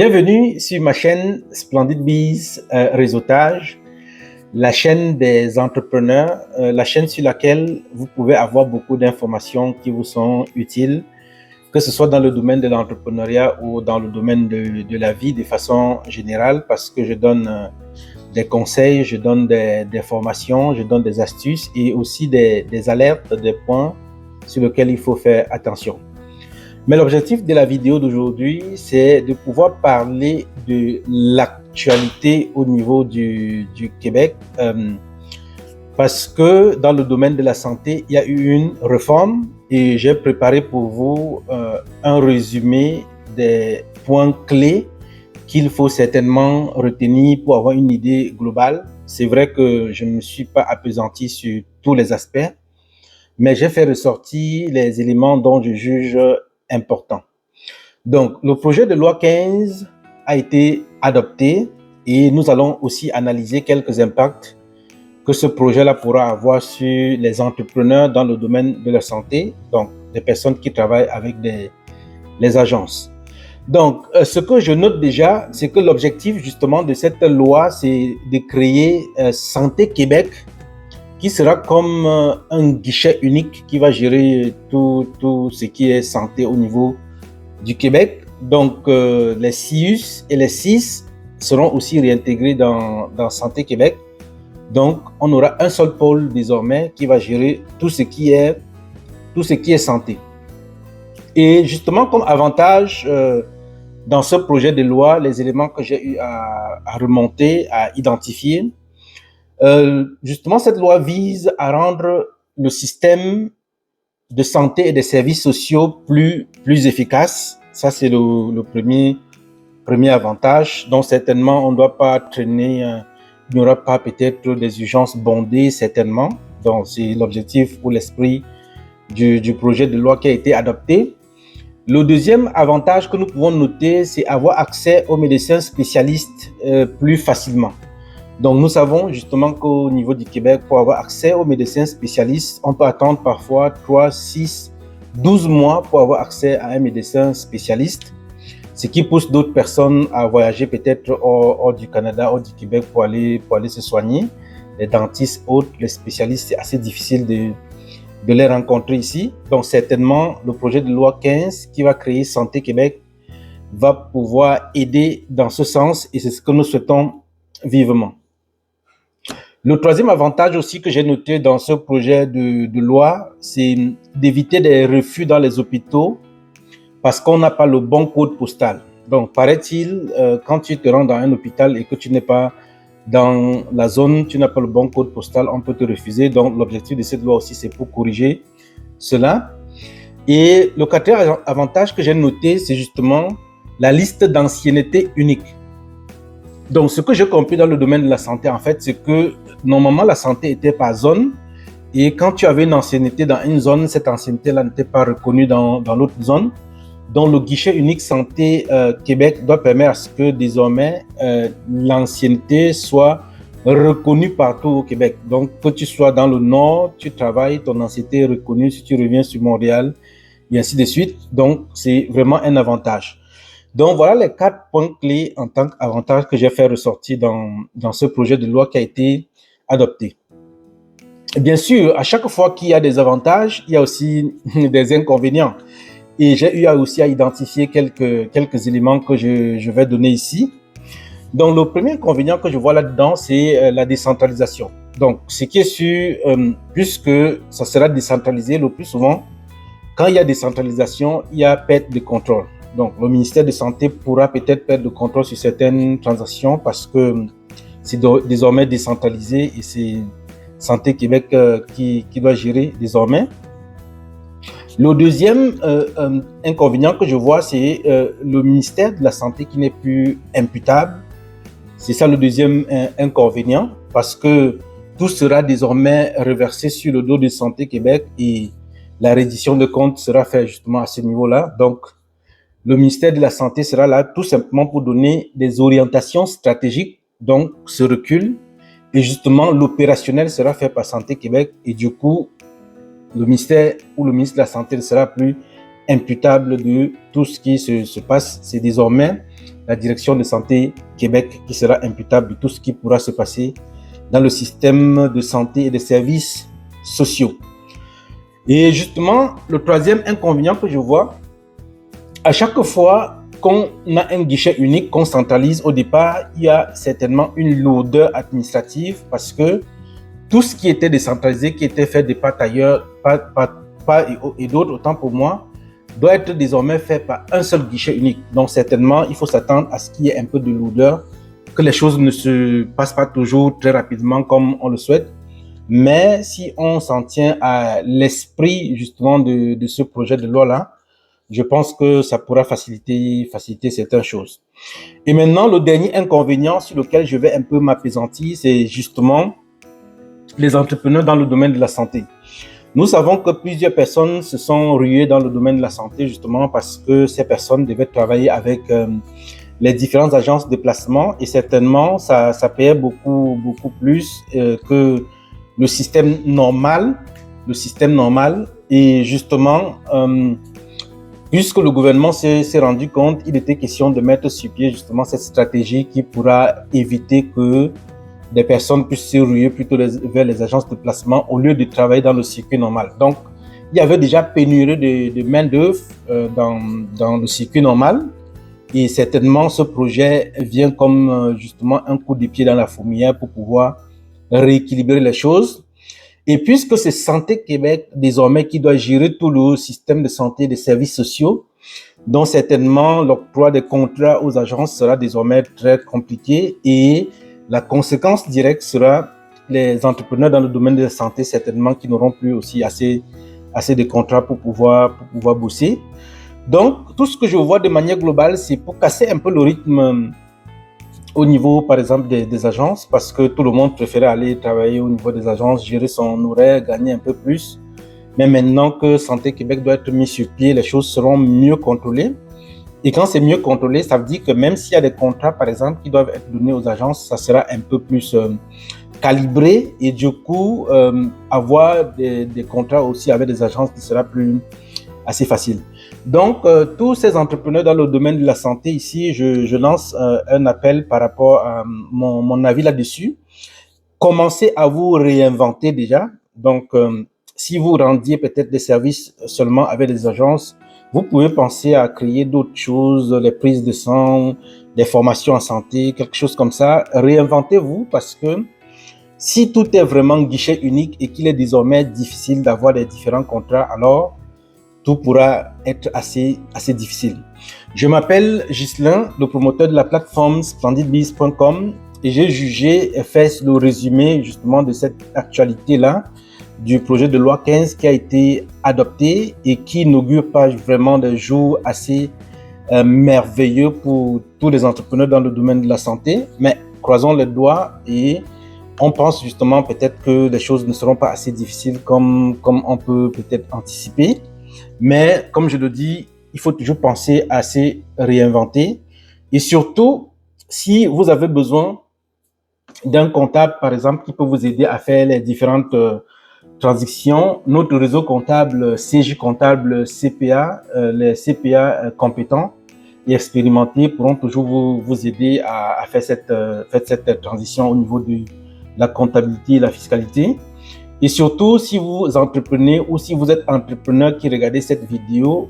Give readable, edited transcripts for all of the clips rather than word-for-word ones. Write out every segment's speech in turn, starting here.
Bienvenue sur ma chaîne Splendid Biz Réseautage, la chaîne des entrepreneurs, la chaîne sur laquelle vous pouvez avoir beaucoup d'informations qui vous sont utiles, que ce soit dans le domaine de l'entrepreneuriat ou dans le domaine de la vie de façon générale, parce que je donne des conseils, je donne des formations, je donne des astuces et aussi des alertes, des points sur lesquels il faut faire attention. Mais l'objectif de la vidéo d'aujourd'hui, c'est de pouvoir parler de l'actualité au niveau du Québec, parce que dans le domaine de la santé, il y a eu une réforme et j'ai préparé pour vous un résumé des points clés qu'il faut certainement retenir pour avoir une idée globale. C'est vrai que je ne me suis pas appesanti sur tous les aspects, mais j'ai fait ressortir les éléments dont je juge importants. Donc, le projet de loi 15 a été adopté et nous allons aussi analyser quelques impacts que ce projet-là pourra avoir sur les entrepreneurs dans le domaine de la santé, donc des personnes qui travaillent avec les agences. Donc, ce que je note déjà, c'est que l'objectif justement de cette loi, c'est de créer Santé Québec, qui sera comme un guichet unique qui va gérer tout ce qui est santé au niveau du Québec. Donc, les CIUS et les CIS seront aussi réintégrés dans Santé Québec. Donc, on aura un seul pôle désormais qui va gérer tout ce qui est santé. Et justement, comme avantage dans ce projet de loi, les éléments que j'ai eu à remonter, à identifier, justement, cette loi vise à rendre le système de santé et des services sociaux plus efficace. Ça, c'est le premier avantage. Donc, certainement, on ne doit pas traîner, il n'y aura pas peut-être des urgences bondées, certainement. Donc, c'est l'objectif ou l'esprit du projet de loi qui a été adopté. Le deuxième avantage que nous pouvons noter, c'est avoir accès aux médecins spécialistes plus facilement. Donc, nous savons justement qu'au niveau du Québec, pour avoir accès aux médecins spécialistes, on peut attendre parfois 3, 6, 12 mois pour avoir accès à un médecin spécialiste, ce qui pousse d'autres personnes à voyager peut-être hors du Canada, hors du Québec pour aller se soigner. Les dentistes, autres, les spécialistes, c'est assez difficile de les rencontrer ici. Donc, certainement, le projet de loi 15 qui va créer Santé Québec va pouvoir aider dans ce sens et c'est ce que nous souhaitons vivement. Le troisième avantage aussi que j'ai noté dans ce projet de loi, c'est d'éviter des refus dans les hôpitaux parce qu'on n'a pas le bon code postal. Donc, paraît-il, quand tu te rends dans un hôpital et que tu n'es pas dans la zone, tu n'as pas le bon code postal, on peut te refuser. Donc, l'objectif de cette loi aussi, c'est pour corriger cela. Et le quatrième avantage que j'ai noté, c'est justement la liste d'ancienneté unique. Donc, ce que j'ai compris dans le domaine de la santé, en fait, c'est que normalement, la santé était par zone. Et quand tu avais une ancienneté dans une zone, cette ancienneté-là n'était pas reconnue dans l'autre zone. Donc, le guichet unique Santé Québec doit permettre à ce que désormais, l'ancienneté soit reconnue partout au Québec. Donc, que tu sois dans le Nord, tu travailles, ton ancienneté est reconnue si tu reviens sur Montréal, et ainsi de suite. Donc, c'est vraiment un avantage. Donc, voilà les 4 points clés en tant qu'avantage que j'ai fait ressortir dans ce projet de loi qui a été adopté. Et bien sûr, à chaque fois qu'il y a des avantages, il y a aussi des inconvénients. Et j'ai eu aussi à identifier quelques éléments que je vais donner ici. Donc, le premier inconvénient que je vois là-dedans, c'est la décentralisation. Donc, ce qui est sûr, puisque ça sera décentralisé le plus souvent, quand il y a décentralisation, il y a perte de contrôle. Donc, le ministère de Santé pourra peut-être perdre le contrôle sur certaines transactions parce que c'est désormais décentralisé et c'est Santé Québec qui doit gérer désormais. Le deuxième inconvénient que je vois, c'est le ministère de la Santé qui n'est plus imputable. C'est ça le deuxième inconvénient parce que tout sera désormais reversé sur le dos de Santé Québec et la reddition de comptes sera faite justement à ce niveau-là. Donc, le ministère de la Santé sera là tout simplement pour donner des orientations stratégiques, donc ce recul. Et justement, l'opérationnel sera fait par Santé Québec et du coup, le ministère ou le ministre de la Santé ne sera plus imputable de tout ce qui se passe. C'est désormais la direction de santé Québec qui sera imputable de tout ce qui pourra se passer dans le système de santé et des services sociaux. Et justement, le troisième inconvénient que je vois, à chaque fois qu'on a un guichet unique, qu'on centralise au départ, il y a certainement une lourdeur administrative parce que tout ce qui était décentralisé, qui était fait de part ailleurs, et d'autres, autant pour moi, doit être désormais fait par un seul guichet unique. Donc certainement, il faut s'attendre à ce qu'il y ait un peu de lourdeur, que les choses ne se passent pas toujours très rapidement comme on le souhaite. Mais si on s'en tient à l'esprit justement de ce projet de loi-là, je pense que ça pourra faciliter certaines choses. Et maintenant, le dernier inconvénient sur lequel je vais un peu m'appesantir, c'est justement les entrepreneurs dans le domaine de la santé. Nous savons que plusieurs personnes se sont ruées dans le domaine de la santé justement parce que ces personnes devaient travailler avec les différentes agences de placement et certainement ça payait beaucoup plus que le système normal. Et justement, puisque le gouvernement s'est rendu compte, il était question de mettre sur pied justement cette stratégie qui pourra éviter que des personnes puissent se ruer plutôt vers les agences de placement au lieu de travailler dans le circuit normal. Donc, il y avait déjà pénurie de main-d'œuvre dans le circuit normal. Et certainement, ce projet vient comme justement un coup de pied dans la fourmilière pour pouvoir rééquilibrer les choses. Et puisque c'est Santé Québec désormais qui doit gérer tout le système de santé et des services sociaux, donc certainement l'octroi des contrats aux agences sera désormais très compliqué et la conséquence directe sera les entrepreneurs dans le domaine de la santé certainement qui n'auront plus aussi assez de contrats pour pouvoir bosser. Donc tout ce que je vois de manière globale, c'est pour casser un peu le rythme au niveau, par exemple, des agences, parce que tout le monde préférait aller travailler au niveau des agences, gérer son horaire, gagner un peu plus. Mais maintenant que Santé Québec doit être mis sur pied, les choses seront mieux contrôlées. Et quand c'est mieux contrôlé, ça veut dire que même s'il y a des contrats, par exemple, qui doivent être donnés aux agences, ça sera un peu plus calibré. Et du coup, avoir des contrats aussi avec des agences, ce sera assez facile. Donc, tous ces entrepreneurs dans le domaine de la santé ici, je lance un appel par rapport à mon avis là-dessus. Commencez à vous réinventer déjà. Donc, si vous rendiez peut-être des services seulement avec des agences, vous pouvez penser à créer d'autres choses, les prises de sang, des formations en santé, quelque chose comme ça. Réinventez-vous parce que si tout est vraiment guichet unique et qu'il est désormais difficile d'avoir des différents contrats, alors tout pourra être assez difficile. Je m'appelle Ghislain, le promoteur de la plateforme splendidbiz.com et j'ai jugé et fait le résumé justement de cette actualité-là du projet de loi 15 qui a été adopté et qui n'augure pas vraiment des jours assez merveilleux pour tous les entrepreneurs dans le domaine de la santé. Mais croisons les doigts et on pense justement peut-être que les choses ne seront pas assez difficiles comme on peut peut-être anticiper. Mais comme je le dis, il faut toujours penser à se réinventer. Et surtout, si vous avez besoin d'un comptable, par exemple, qui peut vous aider à faire les différentes transactions, notre réseau comptable, CJ Comptable, CPA, les CPA compétents et expérimentés pourront toujours vous aider à faire cette transition au niveau de la comptabilité et la fiscalité. Et surtout, si vous entreprenez ou si vous êtes entrepreneur qui regardez cette vidéo,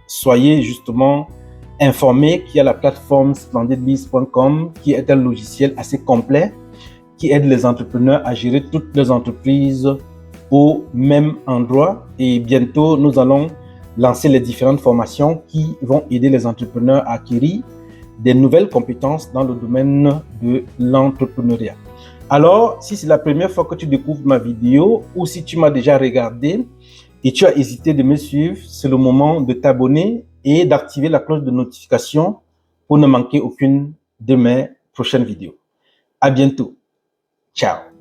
soyez justement informés qu'il y a la plateforme splendidbiz.com qui est un logiciel assez complet qui aide les entrepreneurs à gérer toutes les entreprises au même endroit. Et bientôt, nous allons lancer les différentes formations qui vont aider les entrepreneurs à acquérir des nouvelles compétences dans le domaine de l'entrepreneuriat. Alors, si c'est la première fois que tu découvres ma vidéo ou si tu m'as déjà regardé et tu as hésité de me suivre, c'est le moment de t'abonner et d'activer la cloche de notification pour ne manquer aucune de mes prochaines vidéos. À bientôt. Ciao.